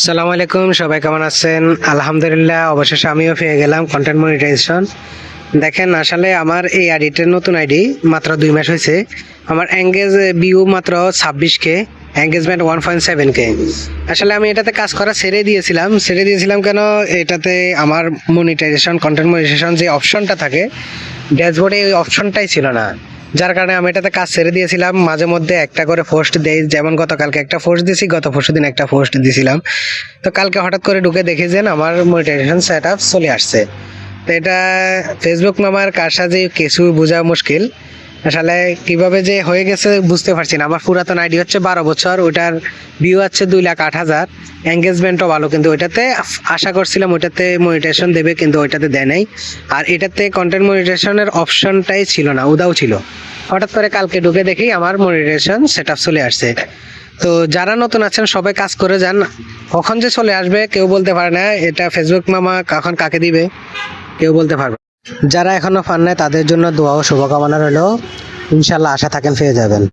সালাম আলাইকুম, সবাই কেমন আছেন? আলহামদুলিল্লাহ, অবশেষে আমিও পেয়ে গেলাম কন্টেন্ট মনিটাইজেশন। দেখেন, আসলে আমার এই আইডিটার নতুন আইডি, মাত্র 2 মাস হয়েছে। আমার এঙ্গেজ ভিউ মাত্র 26K, এঙ্গেজমেন্ট 1.7K। আসলে আমি এটাতে কাজ করা ছেড়ে দিয়েছিলাম কেন? এটাতে আমার মনিটাইজেশন, কন্টেন্ট মনিটাইজেশন যে অপশনটা থাকে ড্যাশবোর্ডে, ওই অপশনটাই ছিল না। যার কারণে আমি এটাতে কাজ ছেড়ে দিয়েছিলাম। মাঝে মধ্যে একটা করে পোস্ট দেই, যেমন গতকালকে একটা পোস্ট দিয়েছি, গত পরশুদিন একটা পোস্ট দিয়েছিলাম। তো কালকে হঠাৎ করে ঢুকে দেখি যে আমার মনিটাইজেশন সেট আপ চলে আসছে। তো এটা ফেসবুক নামার কারসাজি কিছু বোঝা মুশকিল। আসলে কিভাবে যে হয়ে গেছে বুঝতে পারছি না। আমার পুরাতন আইডি হচ্ছে 12 বছর, ওটার ভিউ আছে 2,08,000, এঙ্গেজমেন্টও ভালো, কিন্তু ওইটাতে আশা করছিলাম ওইটাতে মনিটাইজেশন দেবে, কিন্তু ওইটাতে দেয় নাই। আর এটাতে কন্টেন্ট মনিটাইজেশনের অপশনটাই ছিল না, উদাও ছিল। হঠাৎ করে কালকে ঢুকে দেখি আমার মনিটাইজেশন সেট আপ চলে আসছে। তো যারা নতুন আছেন সবাই কাজ করে যান, কখন যে চলে আসবে কেউ বলতে পারে না। এটা ফেসবুক মামা কখন কাকে দিবে কেউ বলতে পারবে না। যারা এখনো পান নাই তাদের জন্য দোয়া ও শুভকামনা রইল। ইনশাল্লাহ আশা থাকেন পেয়ে যাবেন।